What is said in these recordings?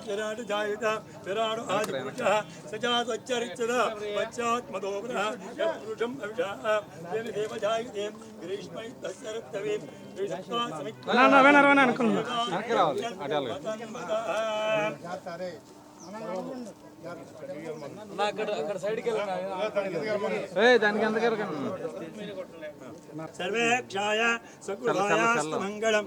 विराट जायत विराट आदि पुरुषः सजात वच्चरिच्यत वच्चात्मदोग्रः यत्पुरुषं अविषः तेन देव जायते ग्रीष्मै तस्य रक्तवे ग्रीष्मा समित्वा सर्वे क्षाय सकुलायास्तु मंगलम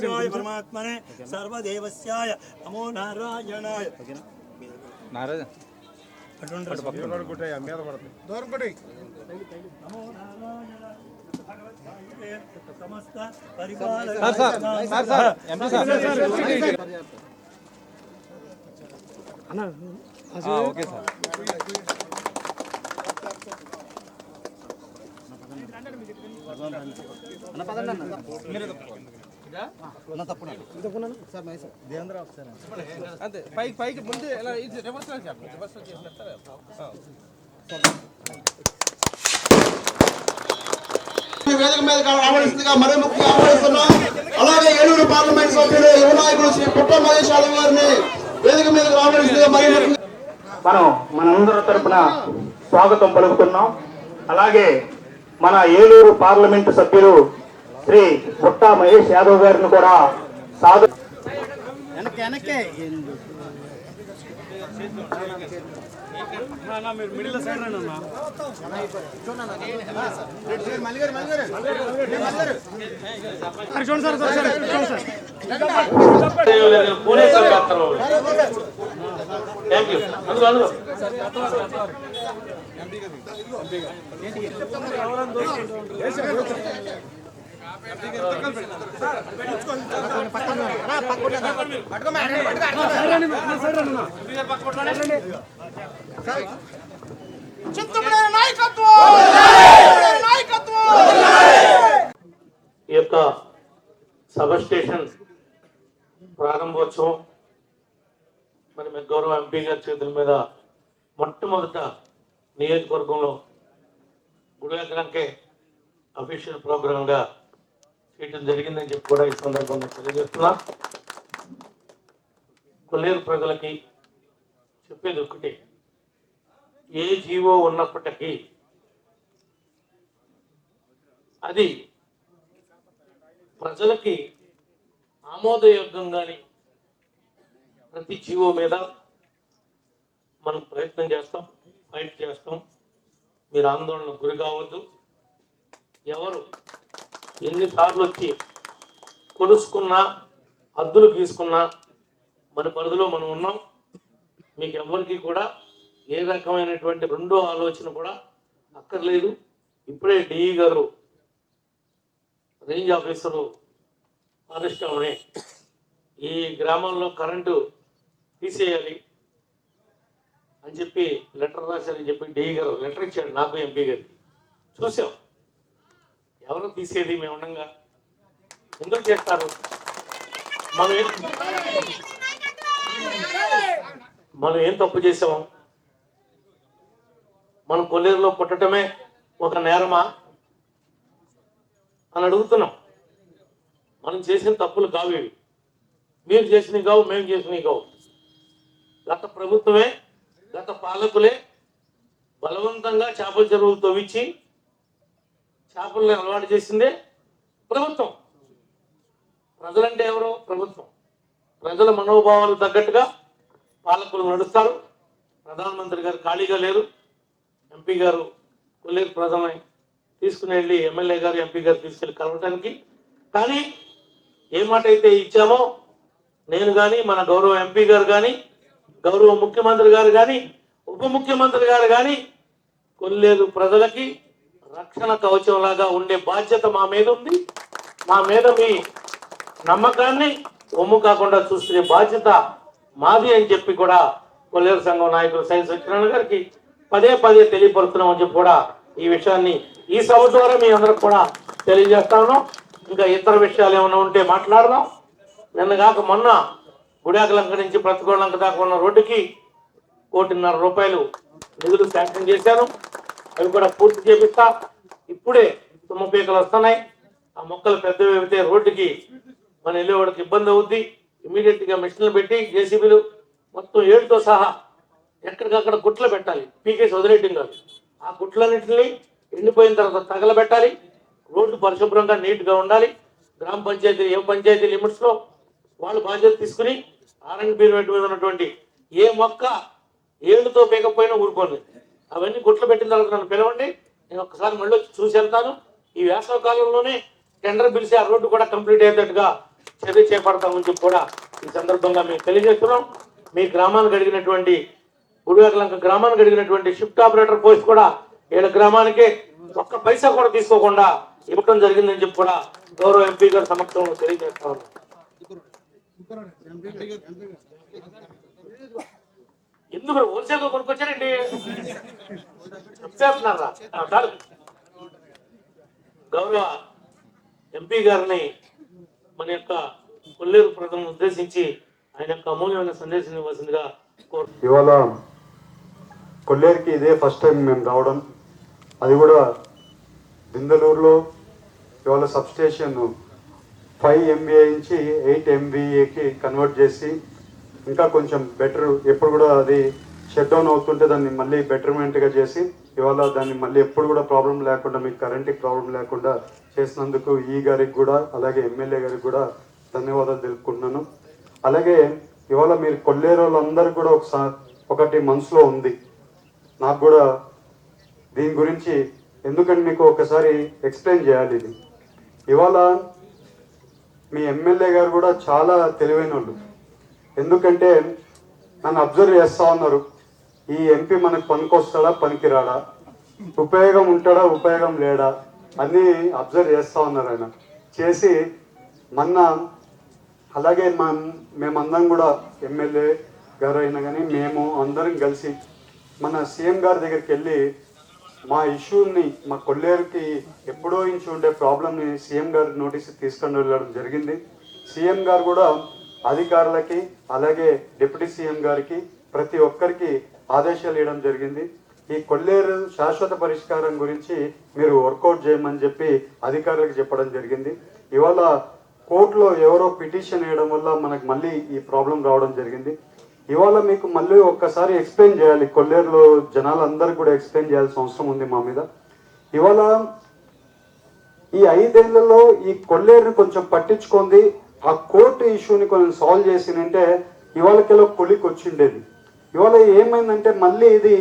शिवाय परमात्मने सर्वदेवस्याय नमो नारायणाय समस्त परिवार ఓకే సార్ అంతే పైకి ముందు ఎలా రివర్స్ వేదిక మీద ఆమోదిస్తుందిగా మరీ ముఖ్యంగా ఆమోదిస్తున్నాం. అలాగే ఏలూరు పార్లమెంట్ సభ్యులు యువ నాయకుడు శ్రీ పుట్ట మహేష్ యాదవ్ గారిని వేదిక మీద ఆమోదిస్తుందిగా మరీ మనం మనందరి తరపున స్వాగతం పలుకుతున్నాం. అలాగే మన ఏలూరు పార్లమెంటు సభ్యులు శ్రీ పుట్ట మహేష్ యాదవ్ గారిని కూడా సాధు ఈ యొక్క సబ్ స్టేషన్ ప్రారంభోత్సవం మరి మీ గౌరవ ఎంపీ గారి చేతుల మీద మొట్టమొదట నియోజకవర్గంలో గుడివాకలంకే అఫీషియల్ ప్రోగ్రామ్గా చేయడం జరిగిందని చెప్పి కూడా ఈ సందర్భంగా తెలియజేస్తున్నా. కొల్లేరు ప్రజలకి చెప్పేది ఒకటి, ఏ జీవో ఉన్నప్పటికీ అది ప్రజలకి ఆమోదయోగ్యంగాని ప్రతి జీవో మీద మనం ప్రయత్నం చేస్తాం, ఫైట్ చేస్తాం. మీరు ఆందోళనకు గురి కావద్దు. ఎవరు ఎన్నిసార్లు వచ్చి కొలుసుకున్నా హద్దులు గీసుకున్నా మన పరిధిలో మనం ఉన్నాం. మీకు ఎవరికి కూడా ఏ రకమైనటువంటి రెండో ఆలోచన కూడా అక్కర్లేదు. ఇప్పుడే డిఈ గారు రేంజ్ ఆఫీసరు ఫారెస్ట్ అనే ఈ గ్రామంలో కరెంటు తీసేయాలి అని చెప్పి లెటర్ రాశారని చెప్పి డిఈ గారు లెటర్ ఇచ్చాడు నాకు, ఎంపీ గారికి. చూసాం ఎవరు తీసేది మేము ఉండగా ఎందుకు చేస్తారు? మనం ఏం తప్పు చేసాము? మనం కొల్లేరులో పుట్టడమే ఒక నేరమా అని అడుగుతున్నాం. మనం చేసిన తప్పులు కావు ఇవి. మీరు చేసినవి కావు, మేము చేసినవి కావు. గత ప్రభుత్వమే, గత పాలకులే బలవంతంగా చేపల చెరువులు తవ్వించి చేపలను అలవాటు చేసిందే ప్రభుత్వం. ప్రజలంటే ఎవరో ప్రభుత్వం. ప్రజల మనోభావాలు తగ్గట్టుగా పాలకులు నడుస్తారు. ప్రధానమంత్రి గారు ఖాళీగా లేరు. ఎంపీ గారు కొల్లేరు ప్రజలని తీసుకుని వెళ్ళి ఎమ్మెల్యే గారు, ఎంపీ గారు తీసుకెళ్ళి కలవటానికి. కానీ ఏ మాట అయితే ఇచ్చామో నేను కానీ, మన గౌరవ ఎంపీ గారు కానీ, గౌరవ ముఖ్యమంత్రి గారు కానీ, ఉప ముఖ్యమంత్రి గారు కానీ కొల్లేరు ప్రజలకి రక్షణ కవచంలాగా ఉండే బాధ్యత మా మీద ఉంది. మా మీద మీ నమ్మకాన్ని ఒమ్ము కాకుండా చూసుకునే బాధ్యత మాది అని చెప్పి కూడా కొల్లేరు సంఘం నాయకులు సైన్స్ సత్యనారాయణ గారికి పదే పదే తెలియపరుస్తున్నామని చెప్పి కూడా ఈ విషయాన్ని ఈ సభ ద్వారా మీ అందరికి కూడా తెలియజేస్తా ఉన్నాం. ఇంకా ఇతర విషయాలు ఏమైనా ఉంటే మాట్లాడదాం. నిన్న కాక మొన్న గుడివాకలంక నుంచి ప్రతిగూడలంక దాకా ఉన్న రోడ్డుకి ₹1.5 కోటి నిధులు శాంక్షన్ చేశాను. అవి కూడా పూర్తి చేపిస్తా. ఇప్పుడే తుమ్మ పీకలు వస్తున్నాయి. ఆ మొక్కలు పెద్దవి అయితే రోడ్డుకి మన వెళ్ళేవాడికి ఇబ్బంది అవుద్ది. ఇమీడియట్గా మిషన్లు పెట్టి జేసీబీలు మొత్తం ఏడుతో సహా ఎక్కడికక్కడ గుట్లు పెట్టాలి, పీకేసి వదిలేయటం కాదు. ఆ గుట్లన్నింటినీ ఎండిపోయిన తర్వాత తగలబెట్టాలి. రోడ్డు పరిశుభ్రంగా నీట్గా ఉండాలి. గ్రామ పంచాయతీ పంచాయతీ లిమిట్స్లో వాళ్ళు బాధ్యత తీసుకుని R&B మీద ఉన్నటువంటి ఏ మొక్క ఏళ్ళతో పీకపోయినా ఊరుకోండి. అవన్నీ గుట్లు పెట్టిన తర్వాత నన్ను పిలవండి, నేను ఒక్కసారి మళ్ళీ వచ్చి చూసి వెళ్తాను. ఈ వేసవ కాలంలోనే టెండర్ పిలిచి ఆ రోడ్డు కూడా కంప్లీట్ అయ్యేటట్టుగా చర్య చేపడతామని చెప్పి కూడా ఈ సందర్భంగా మేము తెలియజేస్తున్నాం. మీ గ్రామానికి అడిగినటువంటి గుడివాకలంక గ్రామానికి అడిగినటువంటి షిఫ్ట్ ఆపరేటర్ పోస్ట్ కూడా 7 గ్రామానికే ఒక్క పైసా కూడా తీసుకోకుండా ఇవ్వడం జరిగిందని చెప్పి కూడా గౌరవ ఎంపీ గారి సమక్షంలో తెలియజేస్తా ఉన్నాం. ఎందుకు హోల్సేల్గా కొనుక్కొచ్చారండి చెప్తున్నారా? గౌరవ ఎంపీ గారిని మన యొక్క కొల్లేరు ప్రజలను ఉద్దేశించి ఆయన యొక్క అమూల్యమైన సందేశం ఇవ్వాల్సిందిగా కోరుతున్నాను. ఇవాళ కొల్లేరుకి ఇదే ఫస్ట్ టైం మేము రావడం, అది కూడా బిందలూరులో ఇవాళ సబ్స్టేషన్ 5 MVA నుంచి 8 MVAకి కన్వర్ట్ చేసి ఇంకా కొంచెం బెటర్, ఎప్పుడు కూడా అది షట్ డౌన్ అవుతుంటే దాన్ని మళ్ళీ బెటర్మెంట్గా చేసి ఇవాళ దాన్ని మళ్ళీ ఎప్పుడు కూడా ప్రాబ్లం లేకుండా, మీకు కరెంట్కి ప్రాబ్లం లేకుండా చేసినందుకు ఈ గారికి కూడా అలాగే ఎమ్మెల్యే గారికి కూడా ధన్యవాదాలు తెలుపుకుంటున్నాను. అలాగే ఇవాళ మీరు కొల్లేరు వాళ్ళందరూ కూడా ఒకటి మనసులో ఉంది, నాకు కూడా దీని గురించి ఎందుకంటే మీకు ఒకసారి ఎక్స్ప్లెయిన్ చేయాలి. ఇది ఇవాళ మీ ఎమ్మెల్యే గారు కూడా చాలా తెలివైన వాళ్ళు, ఎందుకంటే నన్ను అబ్జర్వ్ చేస్తూ ఉన్నారు. ఈ ఎంపీ మనకు పనికొస్తాడా పనికిరాడా, ఉపయోగం ఉంటాడా ఉపయోగం లేడా అన్నీ అబ్జర్వ్ చేస్తూ ఉన్నారు. ఆయన చేసి మొన్న అలాగే మేమందరం కూడా ఎమ్మెల్యే గారు అయినా కానీ మేము అందరం కలిసి మన సీఎం గారి దగ్గరికి వెళ్ళి మా ఇష్యూని, మా కొల్లేరుకి ఎప్పుడో నుంచి ఉండే ప్రాబ్లమ్ని సీఎం గారి నోటీస్ తీసుకొని వెళ్ళడం జరిగింది. సీఎం గారు కూడా అధికారులకి అలాగే డిప్యూటీ సీఎం గారికి ప్రతి ఒక్కరికి ఆదేశాలు ఇవ్వడం జరిగింది. ఈ కొల్లేరు శాశ్వత పరిష్కారం గురించి మీరు వర్కౌట్ చేయమని చెప్పి అధికారులకు చెప్పడం జరిగింది. ఇవాళ కోర్టులో ఎవరో పిటిషన్ వేయడం వల్ల మనకు మళ్ళీ ఈ ప్రాబ్లం రావడం జరిగింది. ఇవాళ మీకు మళ్ళీ ఒక్కసారి ఎక్స్ప్లెయిన్ చేయాలి, కొల్లేరులో జనాలందరికీ కూడా ఎక్స్ప్లెయిన్ చేయాల్సిన అవసరం ఉంది మా మీద. ఇవాళ ఈ 5 ఏళ్లలో ఈ కొల్లేరుని కొంచెం పట్టించుకుంది, ఆ కోర్టు ఇష్యూని కొంచెం సాల్వ్ చేసినంటే ఇవాళకెలో కొలికి వచ్చిండేది. ఇవాళ ఏమైందంటే మళ్ళీ ఇది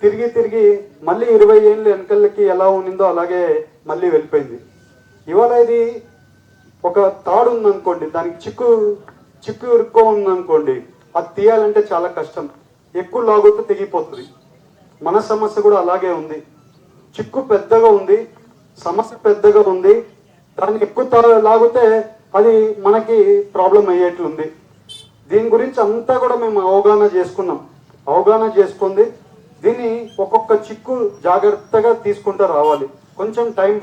తిరిగి మళ్ళీ 20 ఏళ్ళు వెనకలకి ఎలా ఉన్నిందో అలాగే మళ్ళీ వెళ్ళిపోయింది. ఇవాళ ఇది ఒక తాడు ఉందనుకోండి, దానికి చిక్కు ఇరుక్కో ఉందనుకోండి, అది తీయాలంటే చాలా కష్టం, ఎక్కువ లాగుతూ తెగిపోతుంది. మన సమస్య కూడా అలాగే ఉంది, చిక్కు పెద్దగా ఉంది, సమస్య పెద్దగా ఉంది, దాన్ని ఎక్కువ లాగితే అది మనకి ప్రాబ్లం అయ్యేట్లుంది. దీని గురించి అంతా కూడా మేము అవగాహన చేసుకుంది. దీన్ని ఒక్కొక్క చిక్కు జాగ్రత్తగా తీసుకుంటూ రావాలి. కొంచెం టైం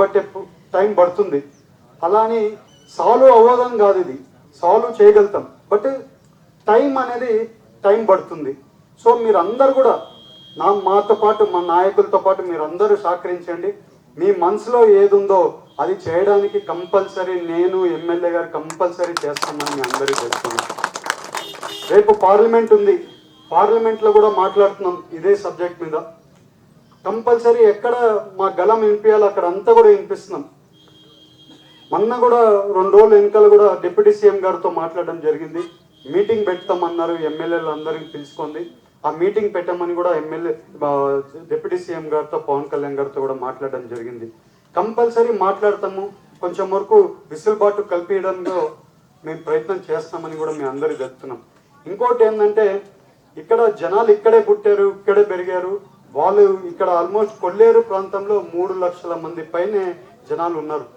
పడుతుంది. అలా అని సాల్వ్ అవ్వదని కాదు, ఇది సాల్వ్ చేయగలుగుతాం, బట్ టైం పడుతుంది. సో మీరందరూ కూడా మాతో పాటు మా నాయకులతో పాటు మీరందరూ సహకరించండి. మీ మనసులో ఏది ఉందో అది చేయడానికి కంపల్సరీ నేను ఎమ్మెల్యే గారు కంపల్సరీ చేస్తామని మీ అందరికీ తెలుస్తున్నాం. రేపు పార్లమెంట్ ఉంది, పార్లమెంట్లో కూడా మాట్లాడుతున్నాం ఇదే సబ్జెక్ట్ మీద. కంపల్సరీ ఎక్కడ మా గలం వినిపించాలో అక్కడ అంతా కూడా వినిపిస్తున్నాం. మొన్న కూడా 2 రోజులు వెనకాల కూడా డిప్యూటీ సీఎం గారితో మాట్లాడడం జరిగింది. మీటింగ్ పెడతామన్నారు, ఎమ్మెల్యేలు అందరికీ పిలుచుకుంది. ఆ మీటింగ్ పెట్టమని కూడా డిప్యూటీ సీఎం గారితో పవన్ కళ్యాణ్ గారితో కూడా మాట్లాడడం జరిగింది. కంపల్సరీ మాట్లాడతాము, కొంచెం వరకు విసులుబాటు కల్పించడంలో మేము ప్రయత్నం చేస్తామని కూడా మేము అందరికీ చెప్తున్నాం. ఇంకోటి ఏంటంటే ఇక్కడ జనాలు ఇక్కడే పుట్టారు, ఇక్కడే పెరిగారు. వాళ్ళు ఇక్కడ ఆల్మోస్ట్ కొల్లేరు ప్రాంతంలో 3 లక్షల మంది పైనే జనాలు ఉన్నారు.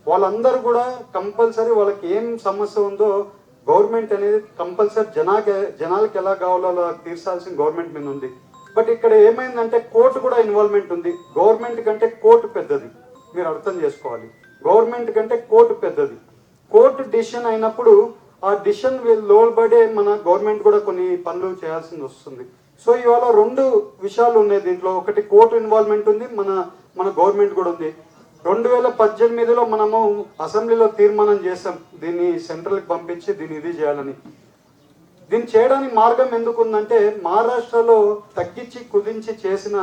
వాళ్ళందరూ కూడా కంపల్సరీ వాళ్ళకి ఏం సమస్య ఉందో గవర్నమెంట్ అనేది కంపల్సరీ జనాలకి ఎలా కావాలో అలా తీర్చాల్సిన గవర్నమెంట్ మీద ఉంది. బట్ ఇక్కడ ఏమైందంటే కోర్టు కూడా ఇన్వాల్వ్మెంట్ ఉంది. గవర్నమెంట్ కంటే కోర్టు పెద్దది, మీరు అర్థం చేసుకోవాలి. గవర్నమెంట్ కంటే కోర్టు పెద్దది. కోర్టు డిసిషన్ అయినప్పుడు ఆ డిసిషన్ లోబడే మన గవర్నమెంట్ కూడా కొన్ని పనులు చేయాల్సింది వస్తుంది. సో ఇవాళ 2 విషయాలు ఉన్నాయి దీంట్లో. ఒకటి కోర్టు ఇన్వాల్వ్మెంట్ ఉంది, మన గవర్నమెంట్ కూడా ఉంది. 2018లో మనము అసెంబ్లీలో తీర్మానం చేసాం దీన్ని సెంట్రల్కి పంపించి దీన్ని ఇది చేయాలని. దీన్ని చేయడానికి మార్గం ఎందుకుందంటే మహారాష్ట్రలో తగ్గించి కుదించి చేసిన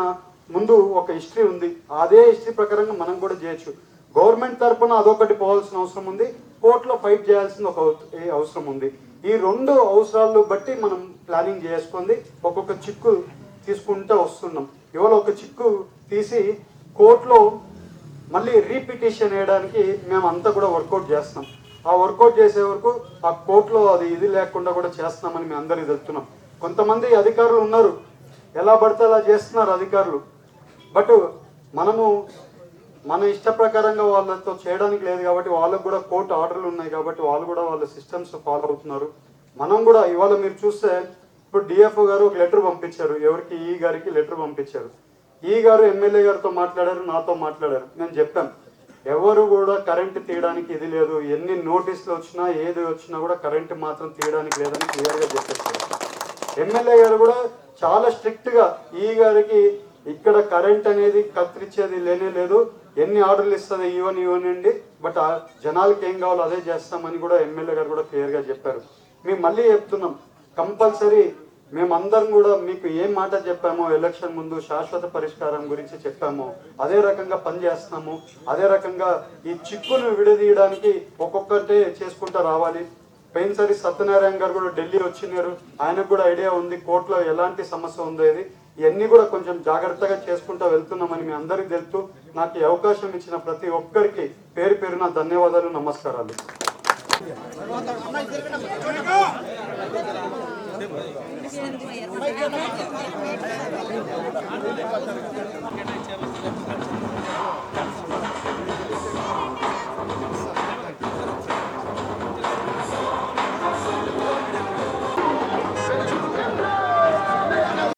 ముందు ఒక హిస్టరీ ఉంది. అదే హిస్టరీ ప్రకారంగా మనం కూడా చేయొచ్చు. గవర్నమెంట్ తరఫున అదొకటి పోవాల్సిన అవసరం ఉంది, కోర్టులో ఫైట్ చేయాల్సిన ఒక అవసరం ఉంది. ఈ రెండు అవసరాలు బట్టి మనం ప్లానింగ్ చేసుకుంది ఒక్కొక్క చిక్కు తీసుకుంటూ వస్తున్నాం. ఇవాళ ఒక చిక్కు తీసి కోర్టులో మళ్ళీ రీపిటిషన్ వేయడానికి మేము అంతా కూడా వర్కౌట్ చేస్తున్నాం. ఆ వర్కౌట్ చేసే వరకు ఆ కోర్టులో అది ఇది లేకుండా కూడా చేస్తున్నామని మేము అందరికీ తెలుస్తున్నాం. కొంతమంది అధికారులు ఉన్నారు, ఎలా పడితే అలా చేస్తున్నారు అధికారులు. బట్ మనము మన ఇష్ట ప్రకారంగా వాళ్ళతో చేయడానికి లేదు కాబట్టి వాళ్ళకు కూడా కోర్టు ఆర్డర్లు ఉన్నాయి కాబట్టి వాళ్ళు కూడా వాళ్ళ సిస్టమ్స్ ఫాలో అవుతున్నారు. మనం కూడా ఇవాళ మీరు చూస్తే ఇప్పుడు డిఎఫ్ఓ గారు ఒక లెటర్ పంపించారు, ఎవరికి ఈ గారికి లెటర్ పంపించారు. ఈ గారు ఎమ్మెల్యే గారితో మాట్లాడారు, నాతో మాట్లాడారు. నేను చెప్పాను ఎవరు కూడా కరెంట్ తీయడానికి ఇది లేదు, ఎన్ని నోటీసులు వచ్చినా ఏది వచ్చినా కూడా కరెంట్ మాత్రం తీయడానికి లేదని క్లియర్గా చెప్పేసారు. ఎమ్మెల్యే గారు కూడా చాలా స్ట్రిక్ట్గా ఈ గారికి ఇక్కడ కరెంట్ అనేది కత్తిరించేది లేనే లేదు, ఎన్ని ఆర్డర్లు ఇస్తుంది ఇవ్వనివ్వనండి, బట్ ఆ జనాలకి ఏం కావాలో అదే చేస్తామని కూడా ఎమ్మెల్యే గారు కూడా క్లియర్గా చెప్పారు. మేము మళ్ళీ చెప్తున్నాం, కంపల్సరీ మేమందరం కూడా మీకు ఏం మాట చెప్పామో ఎలక్షన్ ముందు శాశ్వత పరిష్కారం గురించి చెప్పామో అదే రకంగా పనిచేస్తున్నాము. అదే రకంగా ఈ చిక్కును విడదీయడానికి ఒక్కొక్కటే చేసుకుంటూ రావాలి. పోయినసారి సత్యనారాయణ గారు కూడా ఢిల్లీ వచ్చినారు, ఆయనకు కూడా ఐడియా ఉంది కోర్టులో ఎలాంటి సమస్య ఉందో ఇది. ఇవన్నీ కూడా కొంచెం జాగ్రత్తగా చేసుకుంటూ వెళ్తున్నామని మీ అందరికీ తెలుస్తూ నాకు ఈ అవకాశం ఇచ్చిన ప్రతి ఒక్కరికి పేరు పేరున ధన్యవాదాలు, నమస్కారాలు.